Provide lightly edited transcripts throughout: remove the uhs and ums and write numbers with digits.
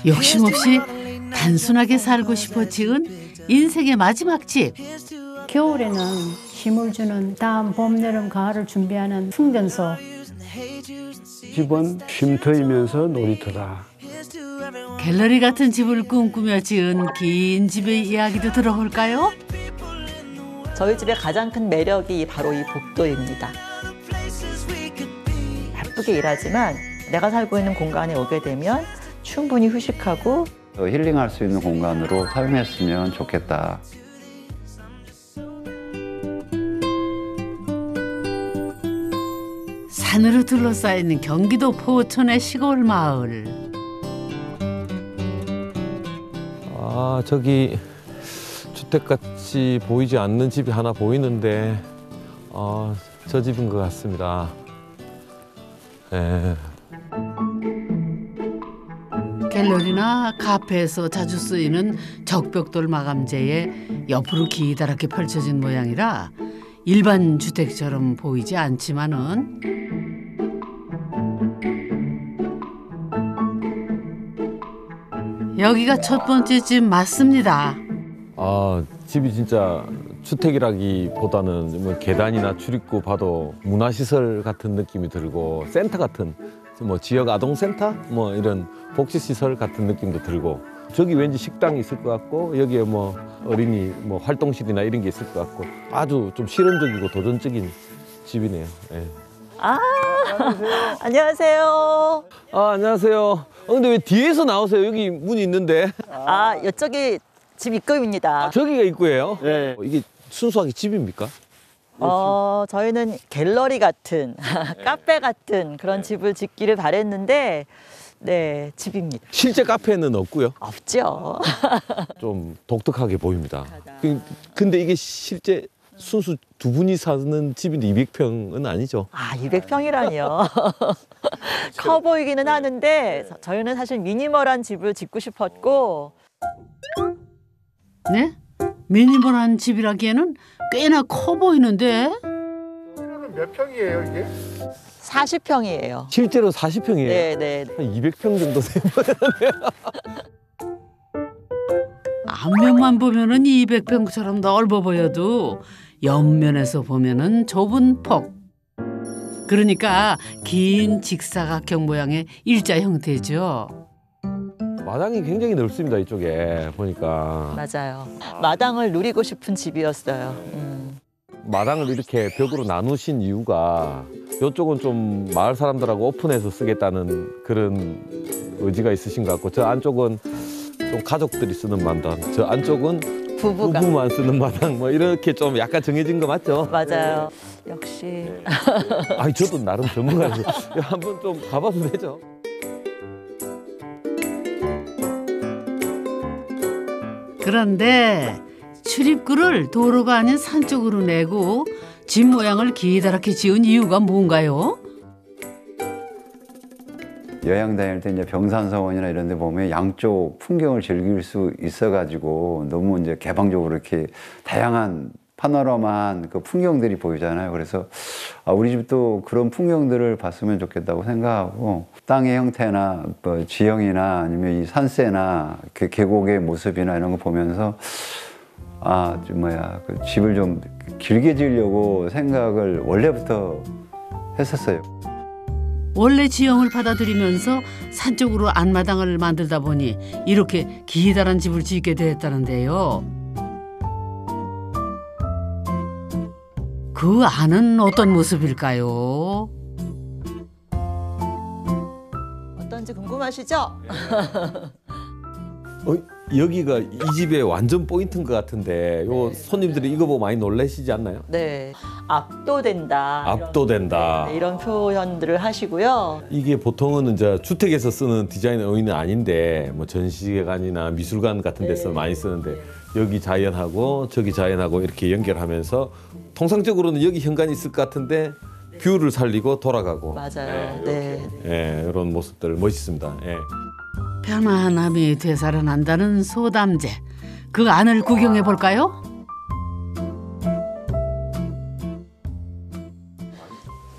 욕심 없이 단순하게 살고 싶어 지은 인생의 마지막 집. 겨울에는 힘을 주는 다음 봄, 여름, 가을을 준비하는 충전소. 집은 쉼터이면서 놀이터다. 갤러리 같은 집을 꿈꾸며 지은 긴 집의 이야기도 들어볼까요? 저희 집의 가장 큰 매력이 바로 이 복도입니다. 바쁘게 일하지만 내가 살고 있는 공간에 오게 되면 충분히 휴식하고 힐링할 수 있는 공간으로 사용했으면 좋겠다. 산으로 둘러싸인 경기도 포천의 시골 마을. 아, 저기 주택같이 보이지 않는 집이 하나 보이는데 저 집인 것 같습니다. 예. 갤러리나 카페에서 자주 쓰이는 적벽돌 마감재에 옆으로 기다랗게 펼쳐진 모양이라 일반 주택처럼 보이지 않지만은 여기가 첫 번째 집 맞습니다. 아, 집이 진짜 주택이라기보다는 뭐 계단이나 출입구 봐도 문화시설 같은 느낌이 들고 센터 같은 뭐 지역 아동센터 뭐 이런 복지시설 같은 느낌도 들고 저기 왠지 식당이 있을 것 같고 여기에 뭐 어린이 뭐 활동실이나 이런 게 있을 것 같고 아주 좀 실험적이고 도전적인 집이네요. 예. 아, 안녕하세요. 아, 안녕하세요. 근데 왜 뒤에서 나오세요? 여기 문이 있는데. 아, 이쪽이 집 입구입니다. 저기가 입구예요? 네. 이게 순수하게 집입니까? 저희는 갤러리 같은, 카페 같은 그런 집을 짓기를 바랬는데, 네, 집입니다. 실제 카페는 없고요. 없죠. 좀 독특하게 보입니다. 근데 이게 실제 순수 두 분이 사는 집인데 200평은 아니죠? 아, 200평이라니요. 커 보이기는 하는데 저희는 사실 미니멀한 집을 짓고 싶었고. 네? 미니멀한 집이라기에는 꽤나 커 보이는데? 몇 평이에요, 이게? 40평이에요. 실제로 40평이에요? 네네. 한 200평 정도 되요. 앞면만 보면은 200평처럼 넓어 보여도 옆면에서 보면은 좁은 폭. 그러니까 긴 직사각형 모양의 일자 형태죠. 마당이 굉장히 넓습니다, 이쪽에 보니까. 맞아요. 마당을 누리고 싶은 집이었어요. 마당을 이렇게 벽으로 나누신 이유가 이쪽은 좀 마을 사람들하고 오픈해서 쓰겠다는 그런 의지가 있으신 것 같고 저 안쪽은 좀 가족들이 쓰는 마당, 저 안쪽은 부부만 쓰는 마당 뭐 이렇게 좀 약간 정해진 거 맞죠? 맞아요. 역시. 아니 저도 나름 전문가라서 한번 좀 가봐도 되죠? 그런데 출입구를 도로가 아닌 산 쪽으로 내고 집 모양을 기다랗게 지은 이유가 뭔가요? 여행 다닐 때 이제 병산서원이나 이런 데 보면 양쪽 풍경을 즐길 수 있어가지고 너무 이제 개방적으로 이렇게 다양한 파노라마한 그 풍경들이 보이잖아요. 그래서 우리 집도 그런 풍경들을 봤으면 좋겠다고 생각하고 땅의 형태나 뭐 지형이나 아니면 이 산세나 그 계곡의 모습이나 이런 거 보면서 그 집을 좀 길게 지으려고 생각을 원래부터 했었어요. 원래 지형을 받아들이면서 산 쪽으로 안마당을 만들다 보니 이렇게 기다란 집을 짓게 되었다는데요. 그 안은 어떤 모습일까요? 어떤지 궁금하시죠? 여기가 이 집의 완전 포인트인 것 같은데 요 손님들이 이거 보고 많이 놀라시지 않나요? 네, 압도된다. 압도된다. 이런 표현들을 하시고요. 이게 보통은 이제 주택에서 쓰는 디자인 의의는 아닌데 뭐 전시관이나 미술관 같은 데서 많이 쓰는데 여기 자연하고 저기 자연하고 이렇게 연결하면서 통상적으로는 여기 현관이 있을 것 같은데 뷰를 살리고 돌아가고. 맞아요. 네. 예, 이런 모습들 멋있습니다. 예. 편안함이 되살아난다는 소담재. 그 안을 구경해 볼까요?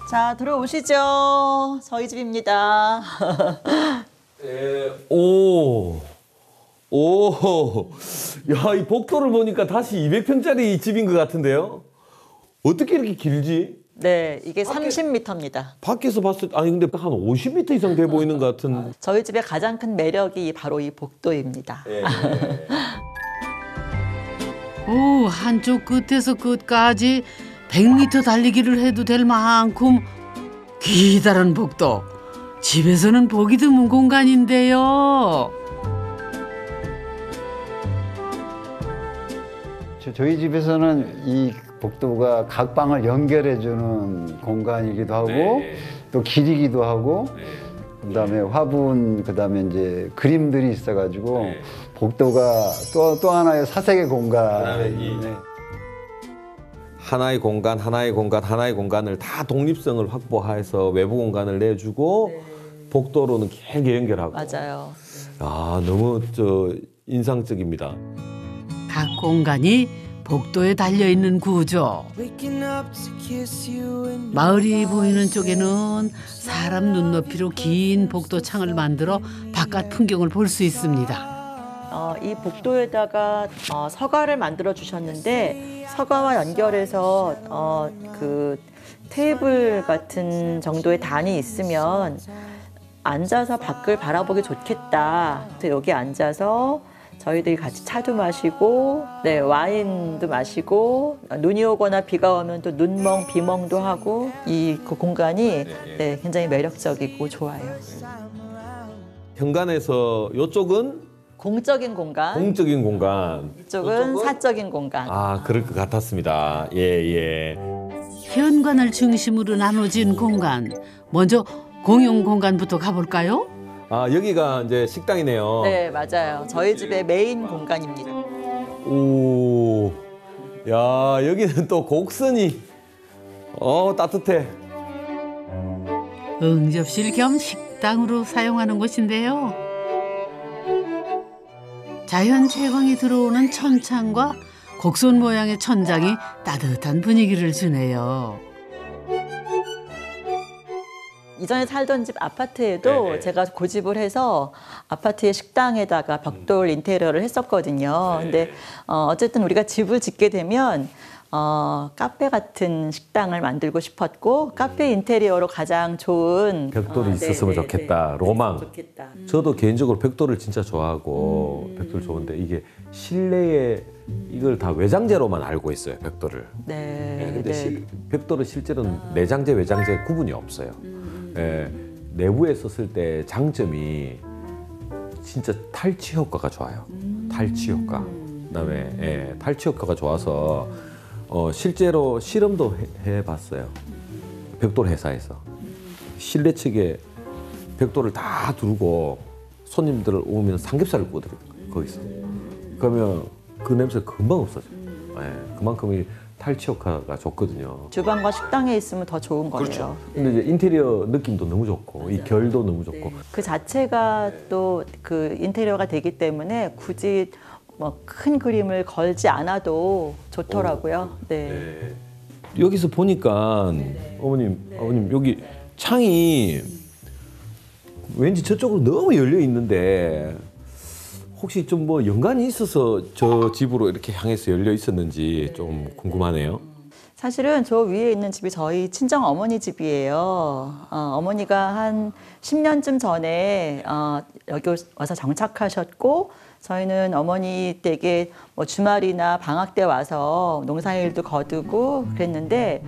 자, 들어오시죠. 저희 집입니다. 오, 야, 이 복도를 보니까 다시 200평짜리 집인 것 같은데요? 어떻게 이렇게 길지? 네, 이게 30m입니다. 밖에서 봤을 때, 아니, 근데 한 50m 이상 돼 보이는 것 같은. 저희 집의 가장 큰 매력이 바로 이 복도입니다. 오, 한쪽 끝에서 끝까지 100m 달리기를 해도 될 만큼 기다란 복도. 집에서는 보기 드문 공간인데요. 저희 집에서는 이 복도가 각 방을 연결해주는 공간이기도 하고 또 길이기도 하고 그다음에 화분 그다음에 이제 그림들이 있어가지고 복도가 또 하나의 사색의 공간. 하나의 공간, 하나의 공간, 하나의 공간을 다 독립성을 확보해서 외부 공간을 내주고 복도로는 길게 연결하고. 맞아요. 아, 너무 인상적입니다. 각 공간이 복도에 달려있는 구조. 마을이 보이는 쪽에는 사람 눈높이로 긴 복도 창을 만들어 바깥 풍경을 볼 수 있습니다. 이 복도에다가 서가를 만들어 주셨는데 서가와 연결해서 그 테이블 같은 정도의 단이 있으면 앉아서 밖을 바라보기 좋겠다. 그래서 여기 앉아서 저희들이 같이 차도 마시고, 네, 와인도 마시고, 눈이 오거나 비가 오면 또 눈멍, 비멍도 하고, 그 공간이 네, 굉장히 매력적이고 좋아요. 현관에서 이쪽은 공적인 공간, 공적인 공간, 이쪽은 사적인 공간. 아, 그럴 것 같았습니다. 예. 현관을 중심으로 나눠진 공간. 먼저 공용 공간부터 가볼까요? 아, 여기가 이제 식당이네요. 네, 맞아요. 저희 집의 메인 공간입니다. 오, 야, 여기는 또 곡선이, 따뜻해. 응접실 겸 식당으로 사용하는 곳인데요. 자연 채광이 들어오는 천창과 곡선 모양의 천장이 따뜻한 분위기를 주네요. 이전에 살던 집 아파트에도 제가 고집을 해서 아파트의 식당에다가 벽돌 인테리어를 했었거든요. 근데 어쨌든 우리가 집을 짓게 되면 카페 같은 식당을 만들고 싶었고 카페 인테리어로 가장 좋은 벽돌이 있었으면 좋겠다. 로망. 좋겠다. 저도 개인적으로 벽돌을 진짜 좋아하고 벽돌 좋은데 이게 실내에 이걸 다 외장재로만 알고 있어요. 벽돌을. 근데 벽돌은 실제로는 내장재, 외장재 구분이 없어요. 내부에 썼을 때 장점이 진짜 탈취 효과가 좋아요. 탈취 효과. 그다음에 탈취 효과가 좋아서 실제로 실험도 해봤어요. 벽돌 회사에서 실내 측에 벽돌을 다 두르고 손님들 오면 삼겹살을 구워드려요. 거기서. 그러면 그 냄새가 금방 없어져요. 그만큼 탈취 효과가 좋거든요. 주방과 식당에 있으면 더 좋은 거예요. 그렇죠. 근데 이제 인테리어 느낌도 너무 좋고 맞아요. 이 결도 너무 좋고 그 자체가 또 그 인테리어가 되기 때문에 굳이 뭐 큰 그림을 걸지 않아도 좋더라고요. 여기서 보니까 어머님 여기 창이 왠지 저쪽으로 너무 열려 있는데 혹시 좀 뭐 연관이 있어서 저 집으로 이렇게 향해서 열려 있었는지 좀 궁금하네요. 사실은 저 위에 있는 집이 저희 친정 어머니 집이에요. 어머니가 한 10년쯤 전에 여기 와서 정착하셨고 저희는 어머니 댁에 뭐 주말이나 방학 때 와서 농사일도 거두고 그랬는데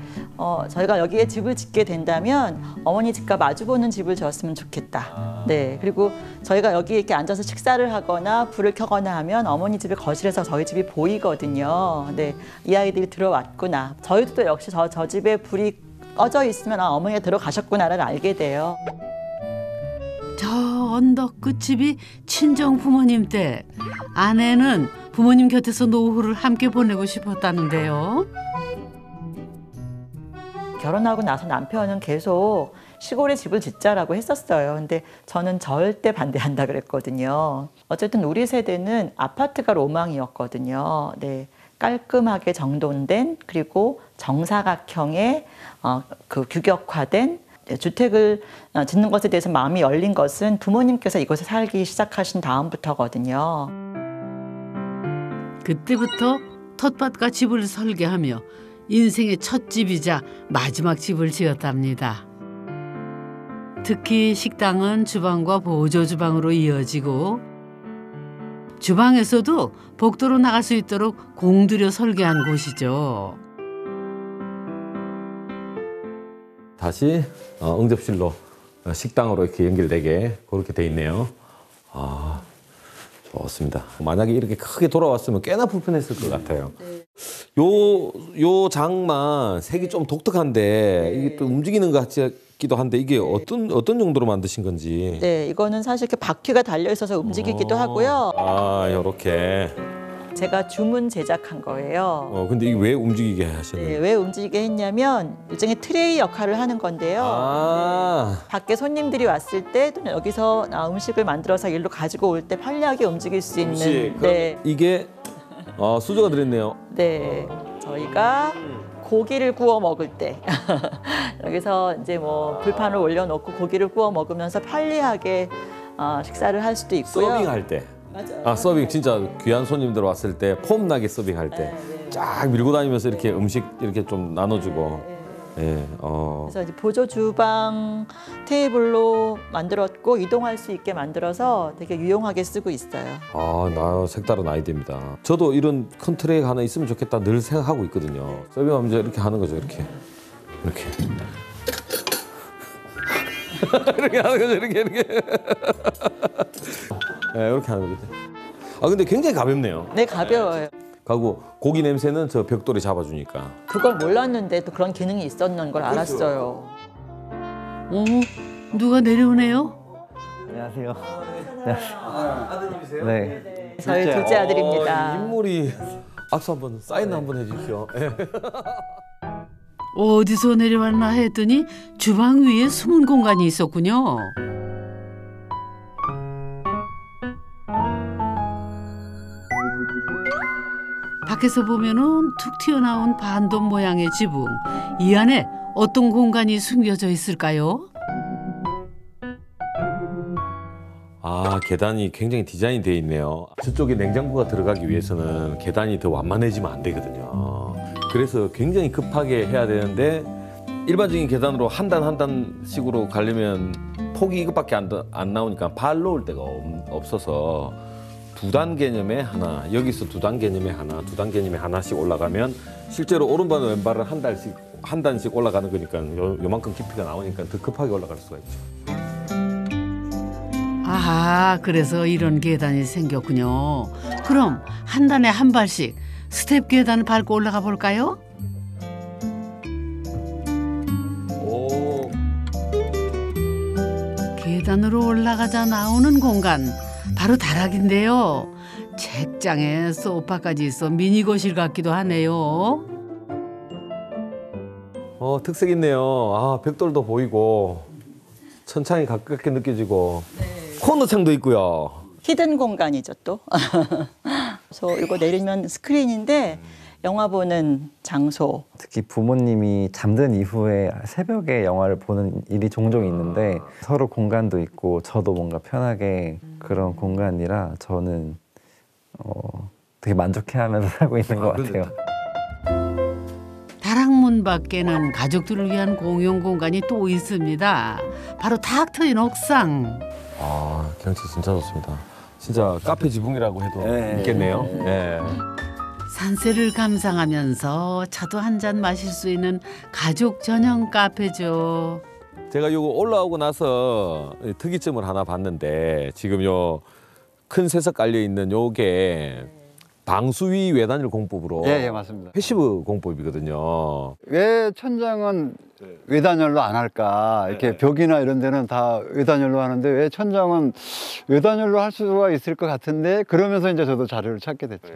저희가 여기에 집을 짓게 된다면 어머니 집과 마주보는 집을 지었으면 좋겠다. 네, 그리고 저희가 여기 이렇게 앉아서 식사를 하거나 불을 켜거나 하면 어머니 집의 거실에서 저희 집이 보이거든요. 네, 이 아이들이 들어왔구나. 저희도 또 역시 저 집에 불이 꺼져 있으면 어머니가 들어가셨구나를 알게 돼요. 저 언덕 끝집이 친정 부모님 댁. 아내는 부모님 곁에서 노후를 함께 보내고 싶었다는데요. 결혼하고 나서 남편은 계속 시골에 집을 짓자라고 했었어요. 근데 저는 절대 반대한다 그랬거든요. 어쨌든 우리 세대는 아파트가 로망이었거든요. 네, 깔끔하게 정돈된 그리고 정사각형의 그 규격화된 주택을 짓는 것에 대해서 마음이 열린 것은 부모님께서 이곳에 살기 시작하신 다음부터거든요. 그때부터 텃밭과 집을 설계하며 인생의 첫 집이자 마지막 집을 지었답니다. 특히 식당은 주방과 보조 주방으로 이어지고 주방에서도 복도로 나갈 수 있도록 공들여 설계한 곳이죠. 다시 응접실로 식당으로 이렇게 연결되게 그렇게 돼 있네요. 아, 좋습니다. 만약에 이렇게 크게 돌아왔으면 꽤나 불편했을 것 같아요. 요 장만 색이 좀 독특한데 이게 또 움직이는 것 같기도 한데 이게 어떤 용도로 만드신 건지. 네, 이거는 사실 이렇게 바퀴가 달려 있어서 움직이기도 하고요. 아, 요렇게. 제가 주문 제작한 거예요. 근데 이게 왜 움직이게 하셨나요? 네, 왜 움직이게 했냐면 일종의 트레이 역할을 하는 건데요. 아, 밖에 손님들이 왔을 때 또는 여기서 음식을 만들어서 일로 가지고 올 때 편리하게 움직일 수 있는. 네, 이게 수저가 들었네요. 네, 저희가 고기를 구워 먹을 때 여기서 이제 뭐 불판을 올려놓고 고기를 구워 먹으면서 편리하게 식사를 할 수도 있고요. 서빙할 때. 맞아요. 서빙 진짜 귀한 손님들 왔을 때 폼나게 서빙할 때 쫙 밀고 다니면서 이렇게 음식 이렇게 좀 나눠주고. 예. 그래서 이제 보조 주방 테이블로 만들었고 이동할 수 있게 만들어서 되게 유용하게 쓰고 있어요. 나 색다른 아이디어입니다. 저도 이런 큰 트레이가 하나 있으면 좋겠다 늘 생각하고 있거든요. 서빙하면 이제 이렇게 하는 거죠. 이렇게. 이렇게 하는 거죠. 이렇게. 네, 이렇게 하는 거죠. 근데 굉장히 가볍네요. 네, 가벼워요. 그리고 고기 냄새는 저 벽돌이 잡아주니까. 그걸 몰랐는데 또 그런 기능이 있었는 걸 알았어요. 누가 내려오네요? 안녕하세요. 아드님이세요? 네. 저희 둘째 아들입니다. 인물이 악수 한번 사인 한번 해주십시오. 어디서 내려왔나 했더니 주방 위에 숨은 공간이 있었군요. 밖에서 보면은 툭 튀어나온 반돔 모양의 지붕. 이 안에 어떤 공간이 숨겨져 있을까요? 계단이 굉장히 디자인이 되어 있네요. 저쪽에 냉장고가 들어가기 위해서는 계단이 더 완만해지면 안 되거든요. 그래서 굉장히 급하게 해야 되는데 일반적인 계단으로 한 단 한 단씩으로 가려면 폭이 이것밖에 안 나오니까 발 놓을 데가 없어서 두 단 개념에 하나, 여기서 두 단 개념에 하나, 두 단 개념에 하나씩 올라가면 실제로 오른발 왼발은 한 단씩 올라가는 거니까 요만큼 깊이가 나오니까 더 급하게 올라갈 수가 있죠. 그래서 이런 계단이 생겼군요. 그럼 한 단에 한 발씩 스텝 계단을 밟고 올라가 볼까요? 계단으로 올라가자 나오는 공간, 바로 다락인데요. 책장에 소파까지 있어 미니 거실 같기도 하네요. 특색 있네요. 벽돌도 보이고 천창이 가깝게 느껴지고 코너 창도 있고요. 히든 공간이죠 또. 그래서 이거 내리면 스크린인데 영화 보는 장소. 특히 부모님이 잠든 이후에 새벽에 영화를 보는 일이 종종 있는데 서로 공간도 있고 저도 뭔가 편하게 그런 공간이라 저는 되게 만족해하면서 살고 있는 것 같아요. 다락문 밖에는 가족들을 위한 공용 공간이 또 있습니다. 바로 탁 트인 옥상. 경치 진짜 좋습니다. 진짜 카페 지붕이라고 해도 있겠네요. 네. 산세를 감상하면서 차도 한 잔 마실 수 있는 가족 전용 카페죠. 제가 요거 올라오고 나서 특이점을 하나 봤는데 지금 요 큰 새석 깔려 있는 요게 방수위 외단열 공법으로 예, 맞습니다. 패시브 공법이거든요. 왜 천장은 외단열로 안 할까? 이렇게 벽이나 이런 데는 다 외단열로 하는데 왜 천장은 외단열로 할 수가 있을 것 같은데 그러면서 이제 저도 자료를 찾게 됐죠.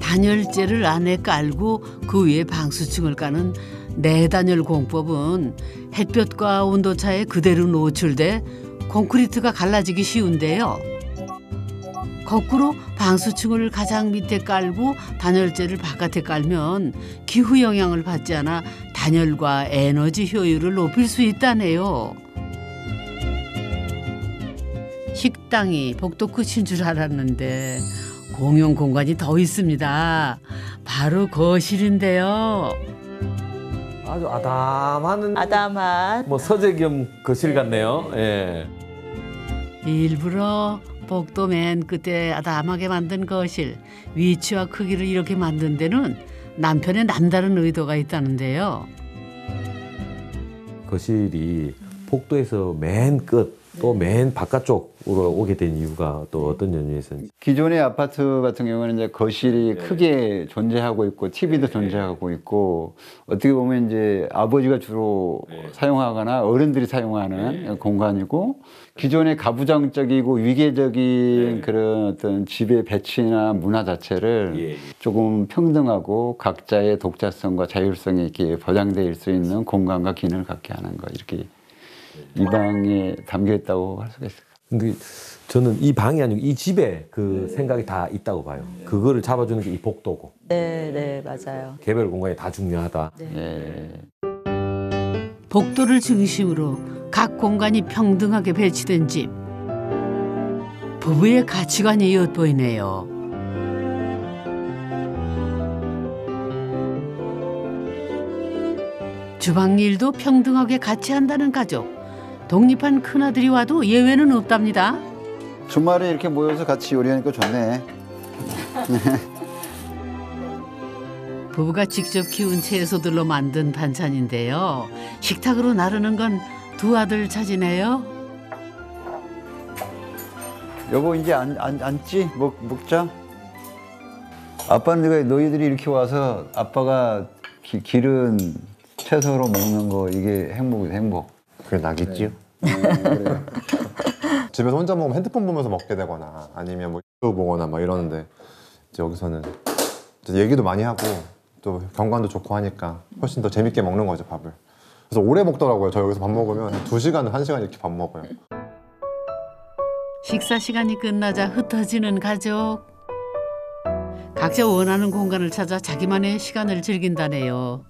단열재를 안에 깔고 그 위에 방수층을 까는 내단열 공법은 햇볕과 온도차에 그대로 노출돼 콘크리트가 갈라지기 쉬운데요. 거꾸로 방수층을 가장 밑에 깔고 단열재를 바깥에 깔면 기후 영향을 받지 않아 단열과 에너지 효율을 높일 수 있다네요. 식당이 복도 끝인 줄 알았는데 공용 공간이 더 있습니다. 바로 거실인데요. 아주 아담한 뭐 서재 겸 거실 같네요. 예. 일부러 복도 맨 끝에 아담하게 만든 거실. 위치와 크기를 이렇게 만든 데는 남편의 남다른 의도가 있다는데요. 거실이 복도에서 맨 끝 또 맨 바깥쪽으로 오게 된 이유가 또 어떤 연유에서인지. 기존의 아파트 같은 경우는 이제 거실이 크게 존재하고 있고 TV도 존재하고 있고 어떻게 보면 이제 아버지가 주로 사용하거나 어른들이 사용하는 공간이고 기존의 가부장적이고 위계적인 그런 어떤 집의 배치나 문화 자체를 조금 평등하고 각자의 독자성과 자율성이 이렇게 보장될 수 있는 공간과 기능을 갖게 하는 거 이렇게 이 방에 담겨 있다고 할 수가 있어요. 근데 저는 이 방이 아니고 이 집에 그 생각이 다 있다고 봐요. 그거를 잡아주는 게 이 복도고. 네, 맞아요. 개별 공간이 다 중요하다. 예. 복도를 중심으로 각 공간이 평등하게 배치된 집. 부부의 가치관이 엿보이네요. 주방 일도 평등하게 같이 한다는 가족. 독립한 큰아들이 와도 예외는 없답니다. 주말에 이렇게 모여서 같이 요리하니까 좋네. 부부가 직접 키운 채소들로 만든 반찬인데요. 식탁으로 나르는 건 두 아들 차지네요. 여보 이제 앉지? 먹자. 아빠는 너희들이 이렇게 와서 아빠가 기른 채소로 먹는 거 이게 행복이다, 행복. 그게 낙이지요? 그래요. 집에서 혼자 먹으면 핸드폰 보면서 먹게 되거나 아니면 뭐 유튜브 보거나 막 이러는데 이제 여기서는 얘기도 많이 하고 또 경관도 좋고 하니까 훨씬 더 재밌게 먹는 거죠, 밥을. 그래서 오래 먹더라고요. 저 여기서 밥 먹으면 한 2시간, 1시간 이렇게 밥 먹어요. 식사 시간이 끝나자 흩어지는 가족. 각자 원하는 공간을 찾아 자기만의 시간을 즐긴다네요.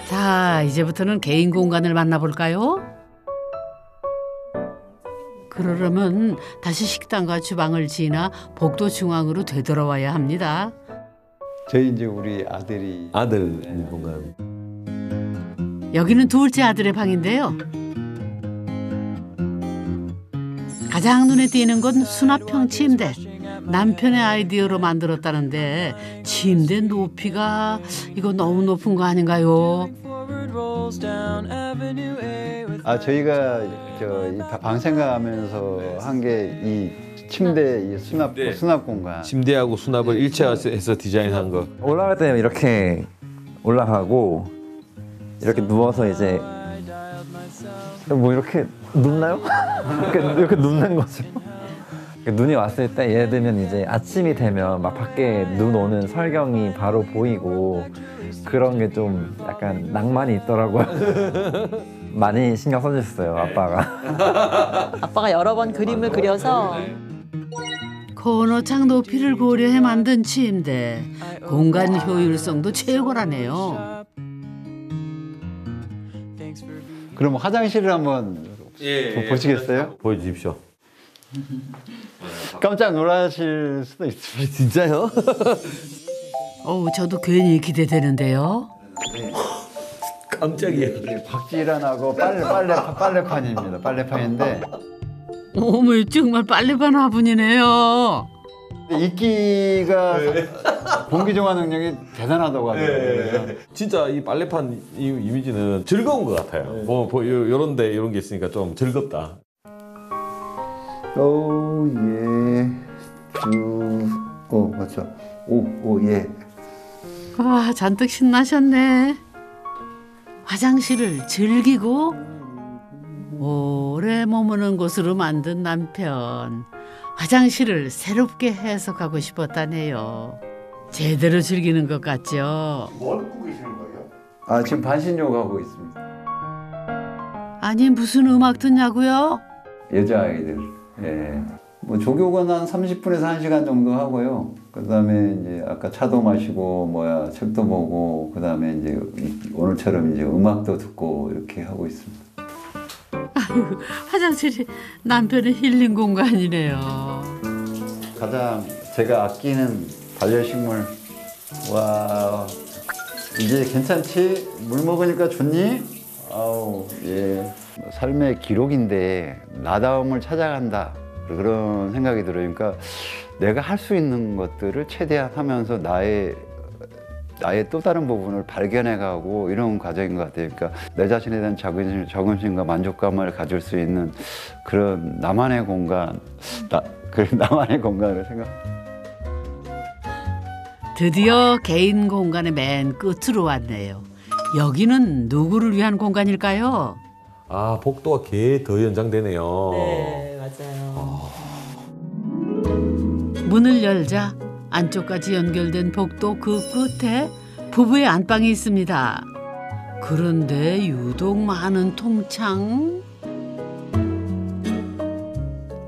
자, 이제부터는 개인 공간을 만나볼까요? 그러려면 다시 식당과 주방을 지나 복도 중앙으로 되돌아와야 합니다. 저희 이제 우리 아들이 아들 공간. 여기는 둘째 아들의 방인데요. 가장 눈에 띄는 건 수납형 침대. 남편의 아이디어로 만들었다는데 침대 높이가 이거 너무 높은 거 아닌가요? 저희가 이 방 생각하면서 한 게 이 침대 이 수납 공간. 침대하고 수납을 일체화해서 디자인한 거. 올라갈 때는 이렇게 올라가고 이렇게 누워서 이제 뭐 이렇게 눕나요? 이렇게 눕는 거죠. 눈이 왔을 때 예를 들면 이제 아침이 되면 막 밖에 눈 오는 설경이 바로 보이고 그런 게 좀 약간 낭만이 있더라고요. 많이 신경 써주셨어요, 아빠가. 아빠가 여러 번 그림을 그려서 코너창 높이를 고려해 만든 침대. 공간 효율성도 최고라네요. 그럼 화장실을 한번 보시겠어요? 보여주십시오. 깜짝 놀라실 수도 있습니다. 진짜요? 저도 괜히 기대되는데요. 깜짝이야. 박지란하고 빨래판입니다. 빨래판인데 어머, 정말 빨래판 화분이네요. 이끼가 공기 정화 능력이 대단하다고 하더라고요. 진짜 이 빨래판 이 이미지는 즐거운 것 같아요. 요런데 이런 게 있으니까 좀 즐겁다. 오, 예. 맞죠. 오, 예. 와, 잔뜩 신나셨네. 화장실을 즐기고 오래 머무는 곳으로 만든 남편. 화장실을 새롭게 해석하고 싶었다네요. 제대로 즐기는 것 같죠? 뭘 꾸고 계시는 거예요? 지금 반신욕 하고 있습니다. 아니, 무슨 음악 듣냐고요? 여자아이들. 예. 뭐 조교건 한 30분에서 1시간 정도 하고요. 그다음에 이제 아까 차도 마시고 책도 보고 그다음에 이제 오늘처럼 이제 음악도 듣고 이렇게 하고 있습니다. 화장실이 남편의 힐링 공간이네요. 가장 제가 아끼는 반려식물. 와, 이제 괜찮지? 물 먹으니까 좋니? 아우, 예. 삶의 기록인데 나다움을 찾아간다. 그런 생각이 들어요. 그러니까 내가 할 수 있는 것들을 최대한 하면서 나의 또 다른 부분을 발견해가고 이런 과정인 것 같아요. 그러니까 내 자신에 대한 자긍심과 만족감을 가질 수 있는 그런 나만의 공간, 나만의 공간을 생각합니다. 드디어 개인 공간의 맨 끝으로 왔네요. 여기는 누구를 위한 공간일까요? 아, 복도가 개 더 연장되네요. 네, 맞아요. 문을 열자 안쪽까지 연결된 복도 그 끝에 부부의 안방이 있습니다. 그런데 유독 많은 통창.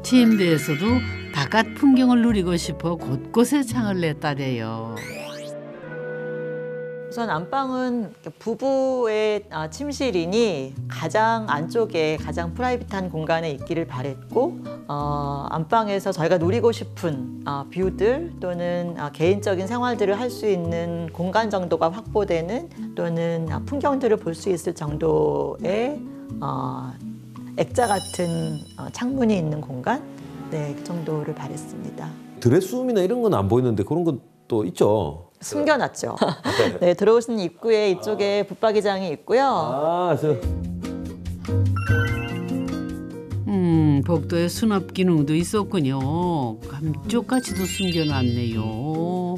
침대에서도 바깥 풍경을 누리고 싶어 곳곳에 창을 냈다네요. 우선 안방은 부부의 침실이니 가장 안쪽에 가장 프라이빗한 공간에 있기를 바랬고 안방에서 저희가 누리고 싶은 뷰들 또는 개인적인 생활들을 할 수 있는 공간 정도가 확보되는 또는 풍경들을 볼 수 있을 정도의 액자 같은 창문이 있는 공간 네, 그 정도를 바랬습니다. 드레스룸이나 이런 건 안 보이는데 그런 건 또 있죠? 숨겨놨죠. 네, 들어오시는 입구에 이쪽에 붙박이장이 있고요. 아, 복도에 수납 기능도 있었군요. 감쪽까지도 숨겨놨네요.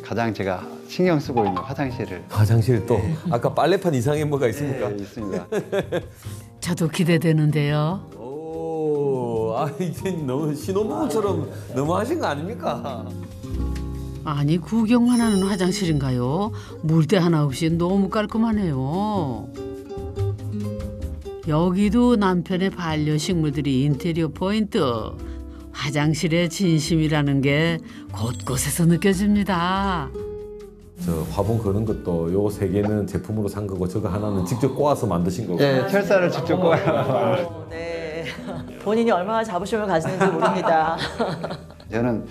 가장 제가 신경 쓰고 있는 화장실을. 화장실 또 아까 빨래판 이상의 뭐가 있습니까? 네, 있습니다. 저도 기대되는데요. 오, 이제 너무 신혼부부처럼 너무 하신 거 아닙니까? 아니 구경만 하는 화장실인가요? 물때 하나 없이 너무 깔끔하네요. 여기도 남편의 반려식물들이 인테리어 포인트. 화장실의 진심이라는 게 곳곳에서 느껴집니다. 저 화분 거는 것도 요 세 개는 제품으로 산 거고 저거 하나는 직접 꼬아서 만드신 거고. 네, 철사를 직접 꼬아요. 네, 본인이 얼마나 자부심을 가지는지 모릅니다. 저는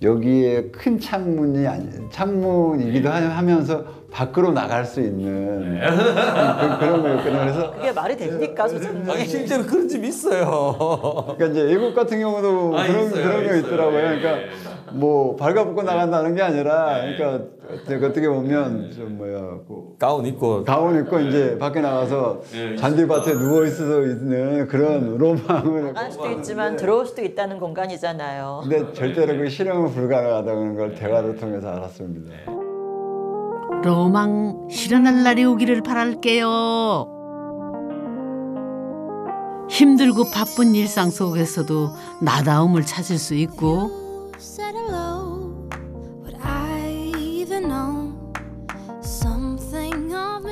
여기에 큰 창문이기도 하면서 밖으로 나갈 수 있는 그런 거였거든요. 그래서 그게 말이 됩니까, 소장님? 아니, 실제로 그런 집 있어요. 그러니까 이제 외국 같은 경우도 그런 거 있더라고요. 그러니까 뭐 발가벗고 나간다는 게 아니라, 그러니까 어떻게 보면 좀 가운 입고 이제 밖에 나가서 잔디밭에 누워 있을 수 있는 그런 로망을. 나갈 수도 있지만 들어올 수도 있다는 공간이잖아요. 근데 절대로 그 실현은 불가능하다는 걸 대화를 통해서 알았습니다. 로망 실현할 날이 오기를 바랄게요. 힘들고 바쁜 일상 속에서도 나다움을 찾을 수 있고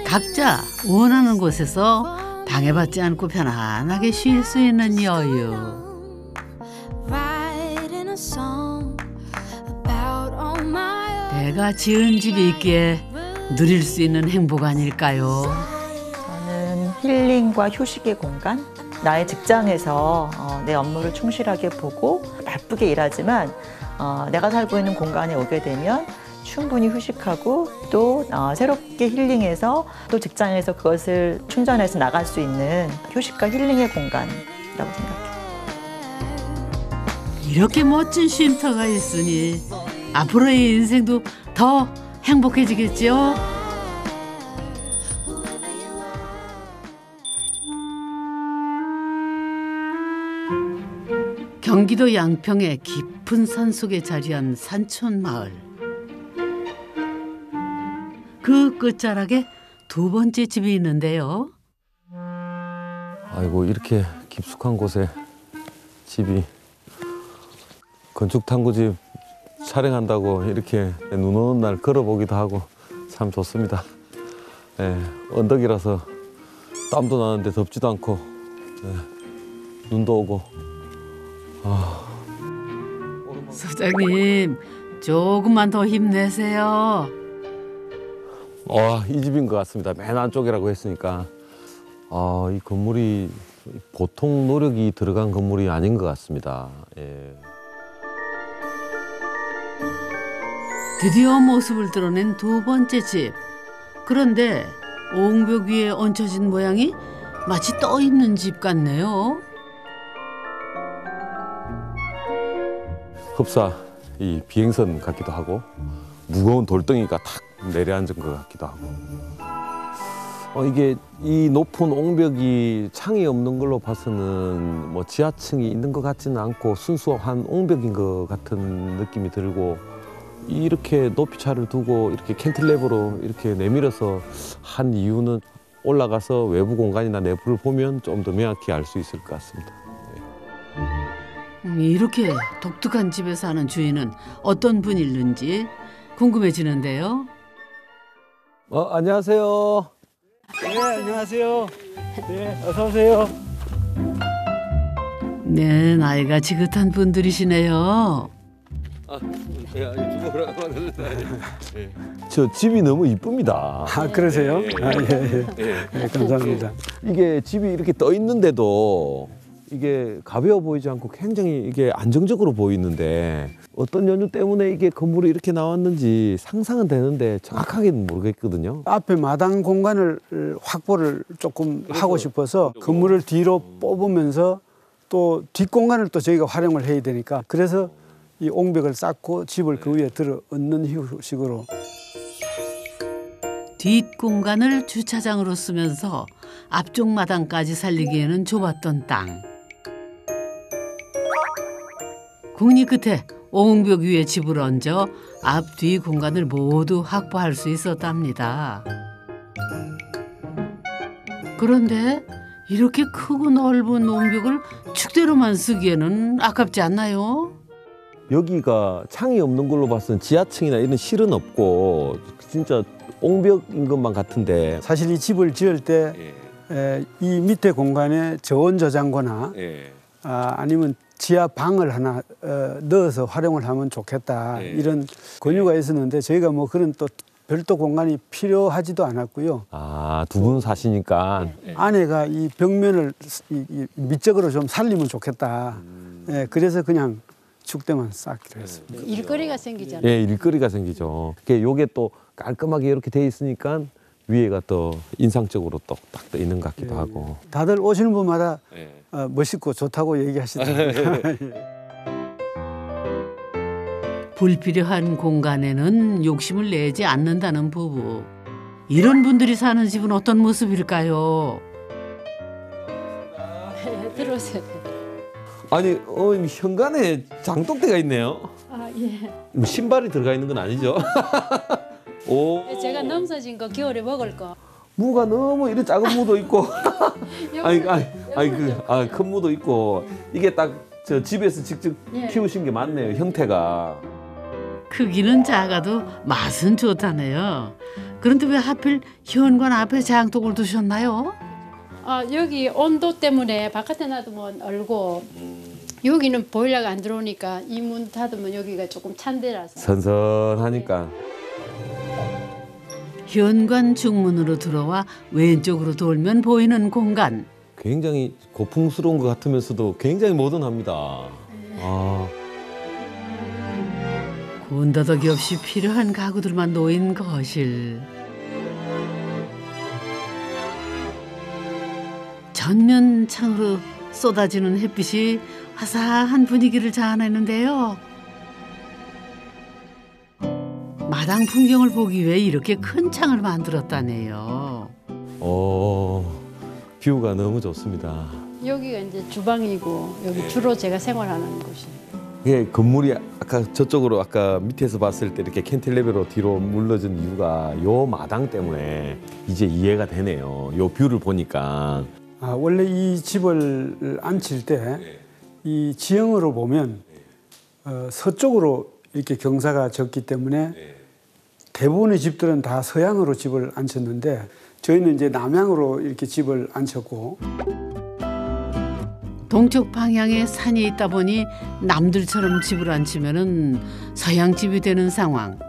각자 원하는 곳에서 방해받지 않고 편안하게 쉴 수 있는 여유. 내가 지은 집이 있기에 누릴 수 있는 행복 아닐까요? 저는 힐링과 휴식의 공간, 나의 직장에서 내 업무를 충실하게 보고 바쁘게 일하지만 내가 살고 있는 공간에 오게 되면 충분히 휴식하고 또 새롭게 힐링해서 또 직장에서 그것을 충전해서 나갈 수 있는 휴식과 힐링의 공간이라고 생각해요. 이렇게 멋진 쉼터가 있으니 앞으로의 인생도 더 행복해지겠죠? 경기도 양평의 깊은 산속에 자리한 산촌마을. 그 끝자락에 두 번째 집이 있는데요. 아이고, 이렇게 깊숙한 곳에 집이, 건축탐구집 촬영한다고 이렇게 눈 오는 날 걸어보기도 하고 참 좋습니다. 예, 언덕이라서 땀도 나는데 덥지도 않고, 예, 눈도 오고 소장님, 조금만 더 힘내세요. 이 집인 것 같습니다. 맨 안쪽이라고 했으니까. 이 건물이 보통 노력이 들어간 건물이 아닌 것 같습니다. 예. 드디어 모습을 드러낸 두 번째 집. 그런데 옹벽 위에 얹혀진 모양이 마치 떠 있는 집 같네요. 흡사 이 비행선 같기도 하고 무거운 돌덩이가 탁 내려앉은 것 같기도 하고. 이게 이 높은 옹벽이 창이 없는 걸로 봐서는 뭐 지하층이 있는 것 같지는 않고 순수한 옹벽인 것 같은 느낌이 들고, 이렇게 높이 차를 두고 이렇게 캔틸레버로 이렇게 내밀어서 한 이유는 올라가서 외부 공간이나 내부를 보면 좀 더 명확히 알 수 있을 것 같습니다. 이렇게 독특한 집에 사는 주인은 어떤 분일는지 궁금해지는데요. 안녕하세요. 네, 안녕하세요. 네, 어서 오세요. 네, 나이가 지긋한 분들이시네요. 저 집이 너무 이쁩니다. 그러세요? 네, 감사합니다. 이게 집이 이렇게 떠 있는데도 이게 가벼워 보이지 않고 굉장히 이게 안정적으로 보이는데, 어떤 연유 때문에 이게 건물이 이렇게 나왔는지 상상은 되는데 정확하게는 모르겠거든요. 앞에 마당 공간을 확보를 조금 하고 싶어서 건물을 뒤로 뽑으면서 또 뒷공간을 또 저희가 활용을 해야 되니까, 그래서 이 옹벽을 쌓고 집을 그 위에 들어 얹는 식으로. 뒷공간을 주차장으로 쓰면서 앞쪽 마당까지 살리기에는 좁았던 땅. 국리 끝에 옹벽 위에 집을 얹어 앞, 뒤 공간을 모두 확보할 수 있었답니다. 그런데 이렇게 크고 넓은 옹벽을 축대로만 쓰기에는 아깝지 않나요? 여기가 창이 없는 걸로 봐서는 지하층이나 이런 실은 없고 진짜 옹벽인 것만 같은데, 사실 이 집을 지을 때 이 밑에 공간에 저온 저장고나 아니면 지하 방을 하나 넣어서 활용을 하면 좋겠다, 이런 권유가 있었는데 저희가 뭐 그런 또 별도 공간이 필요하지도 않았고요. 두 분 사시니까 아내가 이 벽면을 미적으로 좀 살리면 좋겠다. 그래서 그냥 축대만 쌓기로 했습니다. 일거리가 생기잖아요. 예, 일거리가 생기죠. 요게 또 깔끔하게 이렇게 돼 있으니까 위에가 또 인상적으로 또 딱 떠 있는 것 같기도 하고. 다들 오시는 분마다 멋있고 좋다고 얘기하시더라고요. 불필요한 공간에는 욕심을 내지 않는다는 부부. 이런 분들이 사는 집은 어떤 모습일까요? 들어오세요. 아니, 현관에 장독대가 있네요. 예. 신발이 들어가 있는 건 아니죠? 오. 제가 넘서진 거 겨울에 먹을 거. 무가 너무 이런 작은 무도 있고, 큰 무도 있고, 이게 딱 저 집에서 직접 키우신 게 맞네요, 형태가. 크기는 작아도 맛은 좋다네요. 그런데 왜 하필 현관 앞에 장독을 두셨나요? 여기 온도 때문에 바깥에 놔두면 얼고, 여기는 보일러가 안 들어오니까 이 문 닫으면 여기가 조금 찬 데라서. 선선하니까. 현관 중문으로 들어와 왼쪽으로 돌면 보이는 공간. 굉장히 고풍스러운 것 같으면서도 굉장히 모던합니다. 군더더기 없이 필요한 가구들만 놓인 거실. 전면 창으로 쏟아지는 햇빛이 화사한 분위기를 자아내는데요. 마당 풍경을 보기 위해 이렇게 큰 창을 만들었다네요. 뷰가 너무 좋습니다. 여기가 이제 주방이고 여기 주로 제가 생활하는 곳이에요. 예, 건물이 아까 저쪽으로 아까 밑에서 봤을 때 이렇게 캔틸레버로 뒤로 물러진 이유가 요 마당 때문에 이제 이해가 되네요. 요 뷰를 보니까. 원래 이 집을 앉힐 때 이 지형으로 보면 서쪽으로 이렇게 경사가 졌기 때문에 대부분의 집들은 다 서양으로 집을 앉혔는데 저희는 이제 남향으로 이렇게 집을 앉혔고. 동쪽 방향에 산이 있다 보니 남들처럼 집을 안 치면은 서양집이 되는 상황.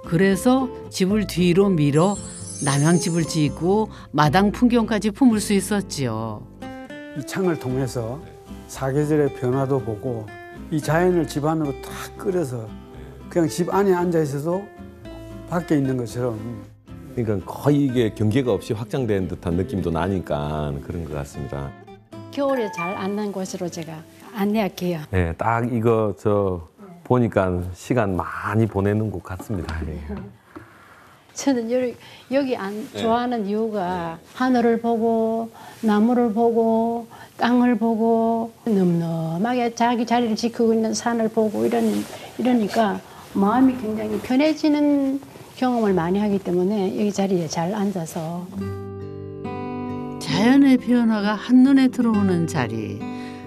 그래서 집을 뒤로 밀어 남향집을 짓고 마당 풍경까지 품을 수 있었지요. 이 창을 통해서 사계절의 변화도 보고 이 자연을 집 안으로 탁 끌어서 그냥 집 안에 앉아 있어도 밖에 있는 것처럼. 그러니까 거의 이게 경계가 없이 확장된 듯한 느낌도 나니까 그런 것 같습니다. 겨울에 잘 안 난 곳으로 제가 안내할게요. 네, 딱 이거 저 보니까 시간 많이 보내는 곳 같습니다. 예. 저는 여기 안 좋아하는 이유가 하늘을 보고 나무를 보고 땅을 보고 늠름하게 자기 자리를 지키고 있는 산을 보고 이러니까 마음이 굉장히 편해지는 경험을 많이 하기 때문에 여기 자리에 잘 앉아서. 자연의 변화가 한눈에 들어오는 자리.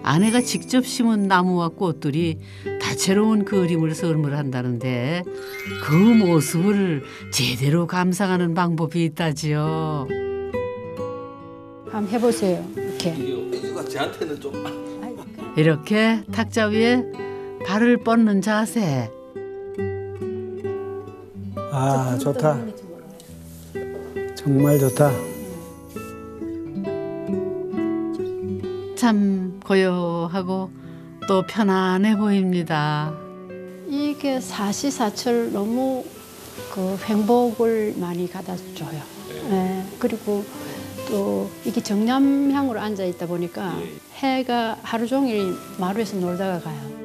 아내가 직접 심은 나무와 꽃들이 다채로운 그림을 선물한다는데 그 모습을 제대로 감상하는 방법이 있다지요. 한번 해보세요. 이렇게. 이거 저한테는 좀. 이렇게 탁자 위에 발을 뻗는 자세. 아, 좋다. 정말 좋다. 참 고요하고 또 편안해 보입니다. 이게 사시사철 너무 그 행복을 많이 갖다 줘요. 네. 그리고 또 이게 정남향으로 앉아 있다 보니까 해가 하루 종일 마루에서 놀다가 가요.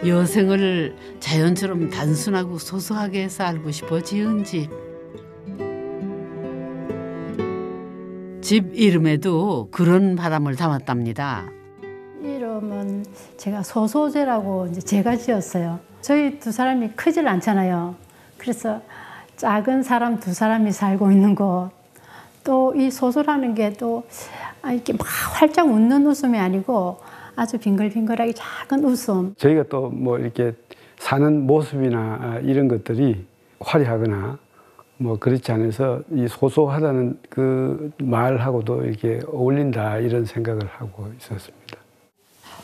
여생을 자연처럼 단순하고 소소하게 살고 싶어 지은 집. 집 이름에도 그런 바람을 담았답니다. 이름은 제가 소소제라고 이제 제가 지었어요. 저희 두 사람이 크질 않잖아요. 그래서 작은 사람 두 사람이 살고 있는 곳. 또 이 소소라는 게 또 이렇게 막 활짝 웃는 웃음이 아니고 아주 빙글빙글하게 작은 웃음. 저희가 또 뭐 이렇게 사는 모습이나 이런 것들이 화려하거나 뭐 그렇지 않아서 이 소소하다는 그 말하고도 이렇게 어울린다 이런 생각을 하고 있었습니다.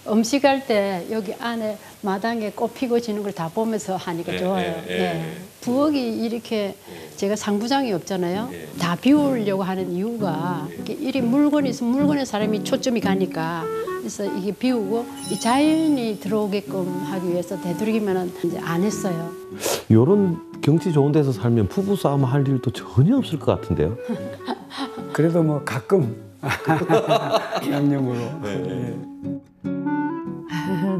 음식할 때 여기 안에 마당에 꽃 피고 지는 걸 다 보면서 하니까 좋아요. 예. 부엌이 이렇게 제가 상부장이 없잖아요. 다 비우려고 하는 이유가 이렇게 물건이 있으면 물건에 사람이 초점이 가니까 그래서 이게 비우고 이 자연이 들어오게끔 하기 위해서 되도록이면 이제 안 했어요. 이런 경치 좋은 데서 살면 부부 싸움 할 일도 전혀 없을 것 같은데요. 그래도 뭐 가끔 양념으로. 예.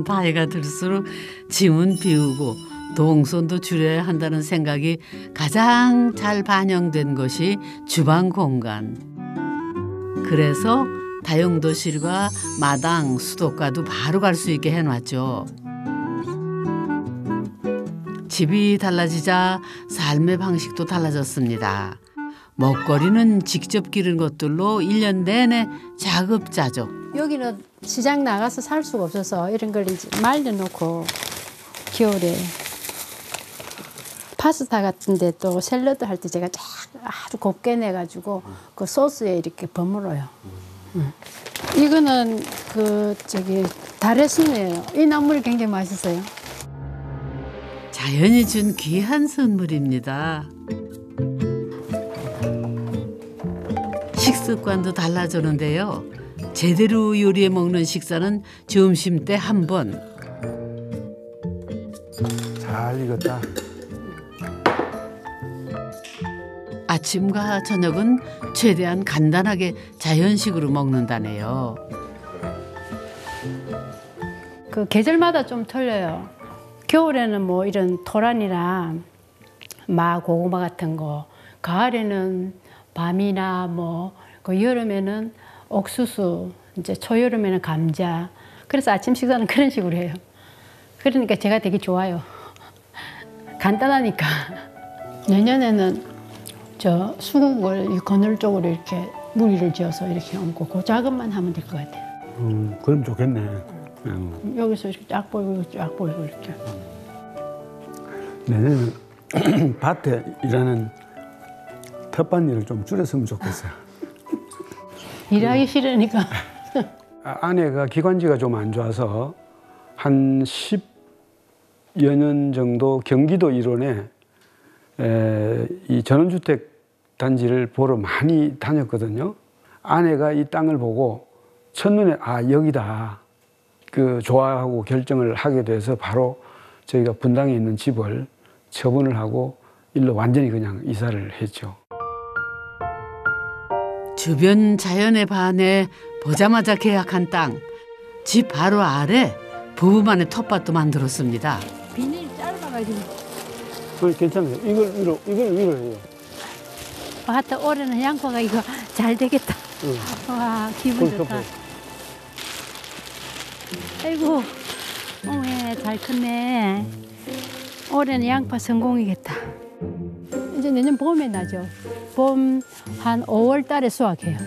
나이가 들수록 짐은 비우고 동선도 줄여야 한다는 생각이 가장 잘 반영된 것이 주방 공간. 그래서 다용도실과 마당, 수도가도 바로 갈 수 있게 해놨죠. 집이 달라지자 삶의 방식도 달라졌습니다. 먹거리는 직접 기른 것들로 1년 내내 자급자족. 여기는 시장 나가서 살 수가 없어서 이런 걸 이제 말려놓고 겨울에 파스타 같은데 또 샐러드 할 때 제가 아주 곱게 내가지고 그 소스에 이렇게 버무려요. 이거는 그 다래순이에요. 이 나물이 굉장히 맛있어요. 자연이 준 귀한 선물입니다. 식습관도 달라졌는데요. 제대로 요리해 먹는 식사는 점심 때 한 번. 잘 익었다. 아침과 저녁은 최대한 간단하게 자연식으로 먹는다네요. 그 계절마다 좀 틀려요. 겨울에는 뭐 이런 토란이나 마, 고구마 같은 거. 가을에는 밤이나 뭐 그 여름에는 옥수수, 이제 초여름에는 감자. 그래서 아침 식사는 그런 식으로 해요. 그러니까 제가 되게 좋아요. 간단하니까. 내년에는 저 수국을 그늘 쪽으로 이렇게 무리를 지어서 이렇게 얹고 그 작업만 하면 될 것 같아요. 그럼 좋겠네. 여기서 이렇게 쫙 보이고 쫙 보이고 이렇게. 내년에는 밭에 일하는 텃밭일을 좀 줄였으면 좋겠어요. 일하기 싫으니까. 아내가 기관지가 좀 안 좋아서 한 10여 년 정도 경기도 일원에 이 전원주택 단지를 보러 많이 다녔거든요. 아내가 이 땅을 보고 첫눈에 아 여기다 좋아하고 결정을 하게 돼서 바로 저희가 분당에 있는 집을 처분을 하고 일로 완전히 그냥 이사를 했죠. 주변 자연에 반해 보자마자 계약한 땅. 집 바로 아래 부부만의 텃밭도 만들었습니다. 비닐 짧아가지고. 괜찮아요. 이걸 위로 해요. 하여튼 올해는 양파가 이거 잘 되겠다. 와 기분 좋다. 아이고 어메 잘 컸네. 올해는 양파 성공이겠다. 이제 내년 봄에 나죠. 봄 한 5월 달에 수확해요.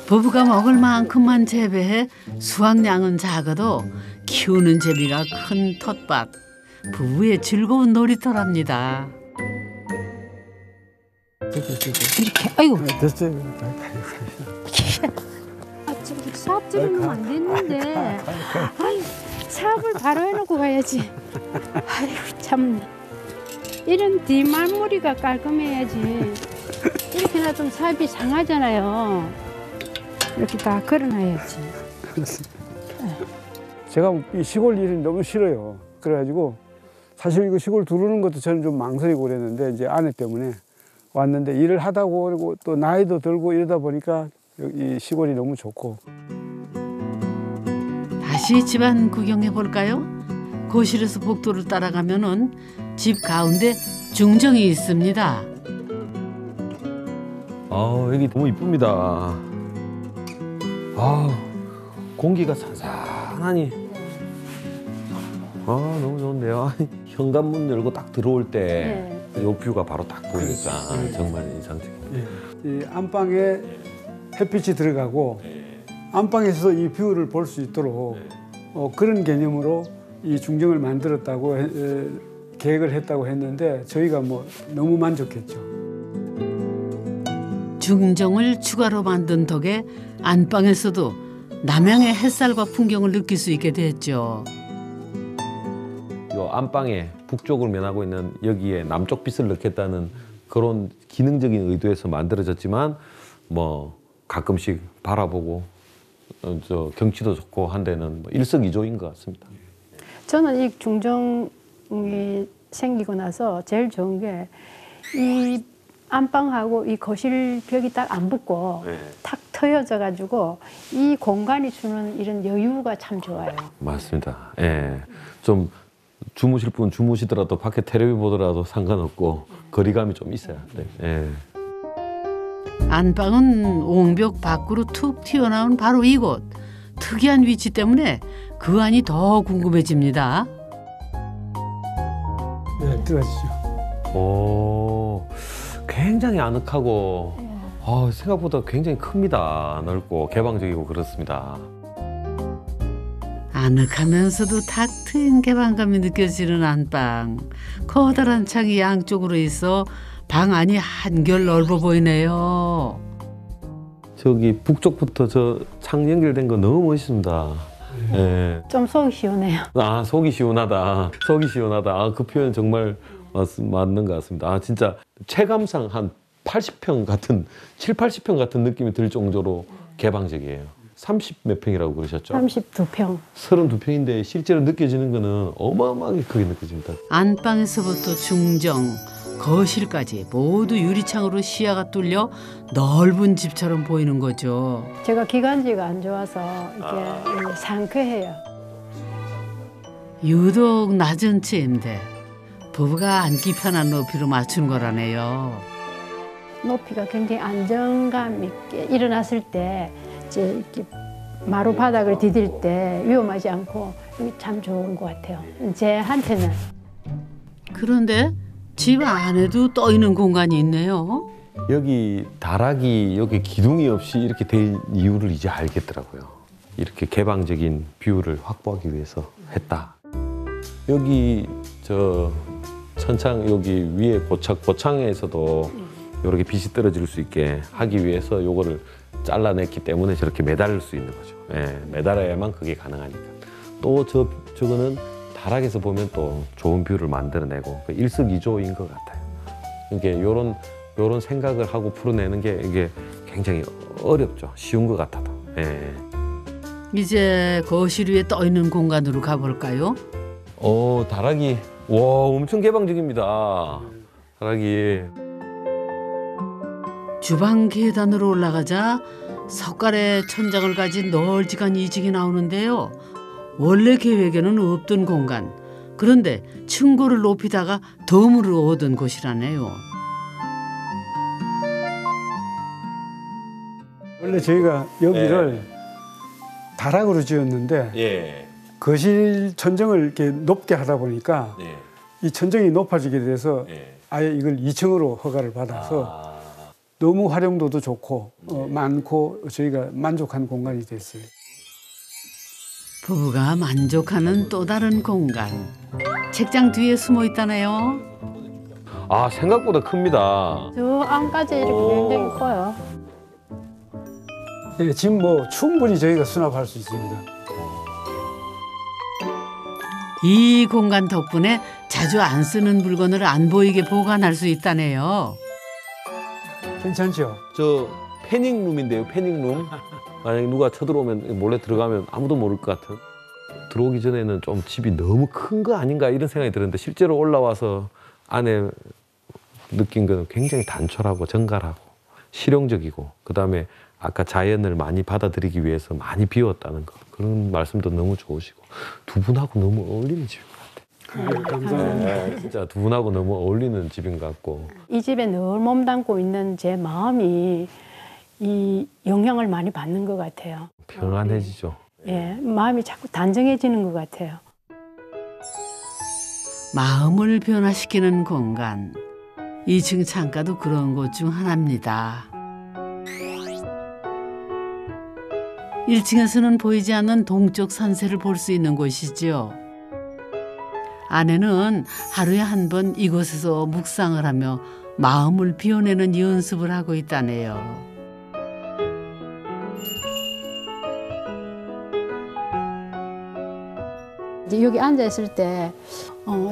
부부가 먹을 만큼만 재배해 수확량은 작아도 키우는 재미가 큰 텃밭. 부부의 즐거운 놀이터랍니다. 이렇게 아이고 됐어요. 지금 삽 들으면 안 됐는데. 아이 삽을 바로 해놓고 가야지. 아이고 참. 이런 뒷말무리가 깔끔해야지. 이렇게 놔두면 삽이 상하잖아요. 이렇게 다 걸어놔야지. 제가 이 시골 일이 너무 싫어요. 그래가지고 사실 이거 시골 들어오는 것도 저는 좀 망설이고 그랬는데 이제 아내 때문에 왔는데 일을 하다 보고 또 나이도 들고 이러다 보니까 이 시골이 너무 좋고. 다시 집안 구경해 볼까요? 거실에서 복도를 따라가면은 집 가운데 중정이 있습니다. 여기 너무 이쁩니다. 공기가 산산하니. 너무 좋은데요. 현관문 열고 딱 들어올 때 이 뷰가 바로 딱 보이니까 정말 인상적이에요. 이 안방에 햇빛이 들어가고 안방에서 이 뷰를 볼 수 있도록 그런 개념으로 이 중정을 만들었다고 계획을 했다고 했는데 저희가 뭐 너무 만족했죠. 중정을 추가로 만든 덕에 안방에서도 남양의 햇살과 풍경을 느낄 수 있게 됐죠. 요 안방에 북쪽을 면하고 있는 여기에 남쪽 빛을 넣겠다는 그런 기능적인 의도에서 만들어졌지만 뭐 가끔씩 바라보고 저 경치도 좋고 한 데는 뭐 일석이조인 것 같습니다. 저는 이 중정이 생기고 나서 제일 좋은 게 이 안방하고 이 거실 벽이 딱 안 붙고 탁 트여져 가지고 이 공간이 주는 이런 여유가 참 좋아요. 맞습니다. 예. 좀 주무실 분 주무시더라도 밖에 텔레비 보더라도 상관없고 거리감이 좀 있어야 돼. 예. 안방은 옹벽 밖으로 툭 튀어나온 바로 이곳. 특이한 위치 때문에 그 안이 더 궁금해집니다. 네, 들어가시죠. 오, 굉장히 아늑하고 생각보다 굉장히 큽니다. 넓고 개방적이고 그렇습니다. 아늑하면서도 탁 트인 개방감이 느껴지는 안방. 커다란 창이 양쪽으로 있어 방 안이 한결 넓어 보이네요. 저기 북쪽부터 저 창 연결된 거 너무 멋있습니다. 예. 좀 속이 시원해요. 속이 시원하다. 속이 시원하다. 그 표현 정말 맞는 것 같습니다. 진짜 체감상 한 80평 같은 7, 80평 같은 느낌이 들 정도로 개방적이에요. 30 몇 평이라고 그러셨죠? 32평. 32평인데 실제로 느껴지는 거는 어마어마하게 크게 느껴집니다. 안방에서부터 중정, 거실까지 모두 유리창으로 시야가 뚫려 넓은 집처럼 보이는 거죠. 제가 기관지가 안 좋아서 이게 상쾌해요. 유독 낮은 침대. 부부가 앉기 편한 높이로 맞춘 거라네요. 높이가 굉장히 안정감 있게 일어났을 때 이제 이렇게 마루 바닥을 디딜 때 위험하지 않고 이게 참 좋은 것 같아요. 제한테는. 그런데 집 안에도 떠 있는 공간이 있네요. 여기 다락이 여기 기둥이 없이 이렇게 된 이유를 이제 알겠더라고요. 이렇게 개방적인 뷰를 확보하기 위해서 했다. 여기 저 천창 여기 위에 고창에서도 이렇게 빛이 떨어질 수 있게 하기 위해서 요거를 잘라냈기 때문에 저렇게 매달릴 수 있는 거죠. 예, 매달아야만 그게 가능하니까. 또 저거는 다락에서 보면 또 좋은 뷰를 만들어내고 일석이조인 것 같아요. 이게 요런 생각을 하고 풀어내는 게 이게 굉장히 어렵죠. 쉬운 것 같아도. 예. 이제 거실 위에 떠 있는 공간으로 가볼까요? 다락이 와 엄청 개방적입니다. 다락이. 주방 계단으로 올라가자 석가래 천장을 가진 널찍한 2층이 나오는데요. 원래 계획에는 없던 공간. 그런데 층고를 높이다가 덤으로 얻은 곳이라네요. 원래 저희가 여기를 다락으로 지었는데 거실 천정을 이렇게 높게 하다 보니까 이 천정이 높아지게 돼서 아예 이걸 2층으로 허가를 받아서 너무 활용도도 좋고 많고 저희가 만족한 공간이 됐어요. 부부가 만족하는 또 다른 공간. 책장 뒤에 숨어 있다네요. 아 생각보다 큽니다. 저 안까지 이렇게 굉장히 커요. 예, 지금 뭐 충분히 저희가 수납할 수 있습니다. 이 공간 덕분에 자주 안 쓰는 물건을 안 보이게 보관할 수 있다네요. 괜찮죠? 저 패닝룸인데요, 패닝룸. 만약에 누가 쳐들어오면 몰래 들어가면 아무도 모를 것 같은. 들어오기 전에는 좀 집이 너무 큰 거 아닌가 이런 생각이 들었는데 실제로 올라와서 안에 느낀 건 굉장히 단촐하고 정갈하고 실용적이고 그다음에 아까 자연을 많이 받아들이기 위해서 많이 비웠다는 거 그런 말씀도 너무 좋으시고 두 분하고 너무 어울리는 집인 것 같아요. 감사합니다. 진짜 두 분하고 너무 어울리는 집인 것 같고. 이 집에 늘 몸담고 있는 제 마음이 이 영향을 많이 받는 것 같아요. 평안해지죠. 예, 마음이 자꾸 단정해지는 것 같아요. 마음을 변화시키는 공간. 2층 창가도 그런 곳 중 하나입니다. 1층에서는 보이지 않는 동쪽 산세를 볼 수 있는 곳이죠. 아내는 하루에 한 번 이곳에서 묵상을 하며 마음을 비워내는 연습을 하고 있다네요. 여기 앉아 있을 때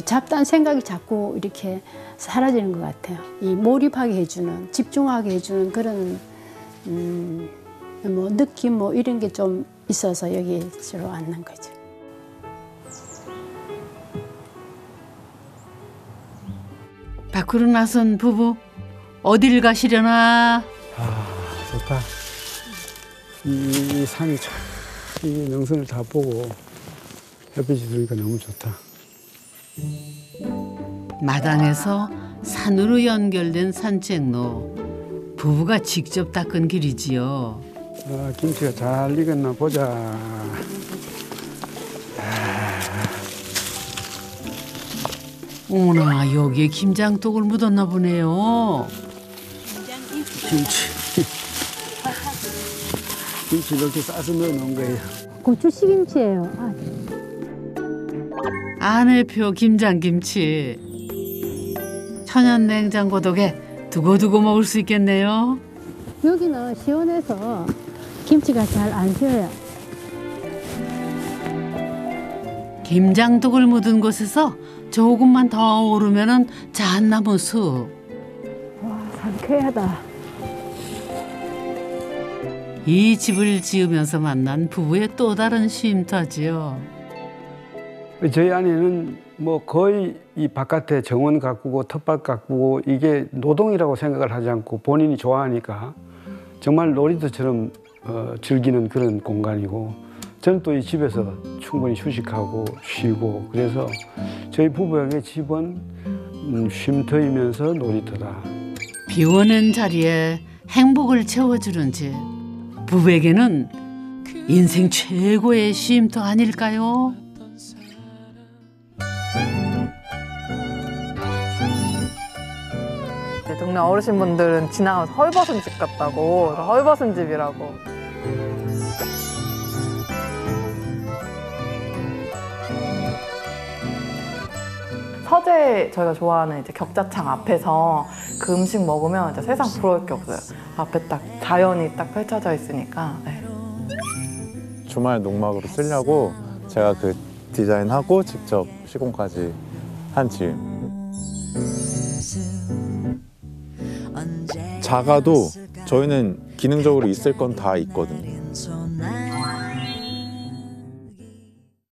잡다한 생각이 자꾸 이렇게 사라지는 것 같아요. 이 몰입하게 해주는, 집중하게 해주는 그런 뭐 느낌 뭐 이런 게 좀 있어서 여기 주로 앉는 거죠. 밖으로 나선 부부 어딜 가시려나? 좋다. 이 산이 참, 이 능선을 다 보고 햇빛이 들으니까 너무 좋다. 마당에서 산으로 연결된 산책로. 부부가 직접 닦은 길이지요. 아, 김치가 잘 익었나 보자. 어머나, 여기에 김장독을 묻었나 보네요. 김치 이렇게 싸서 넣어놓은 거예요. 고추 시김치예요. 아내표 김장김치. 천연 냉장고 덕에 두고두고 먹을 수 있겠네요. 여기는 시원해서 김치가 잘 안 쉬어요. 김장독을 묻은 곳에서 조금만 더 오르면은 잣나무 숲. 와, 상쾌하다. 이 집을 지으면서 만난 부부의 또 다른 쉼터지요. 저희 아내는 뭐 거의 이 바깥에 정원 가꾸고 텃밭 가꾸고 이게 노동이라고 생각을 하지 않고 본인이 좋아하니까 정말 놀이터처럼 즐기는 그런 공간이고 저는 또 이 집에서 충분히 휴식하고 쉬고 그래서 저희 부부에게 집은 쉼터이면서 놀이터다. 비워낸 자리에 행복을 채워주는 집. 부부에게는 인생 최고의 쉼터 아닐까요? 동네 어르신분들은 지나가면서 헐벗은 집 같다고, 헐벗은 집이라고. 서재 저희가 좋아하는 이제 격자창 앞에서 그 음식 먹으면 진짜 세상 부러울 게 없어요. 앞에 딱 자연이 딱 펼쳐져 있으니까. 네. 주말 농막으로 쓰려고 제가 그 디자인하고 직접 시공까지 한 집. 작아도 저희는 기능적으로 있을 건 다 있거든요.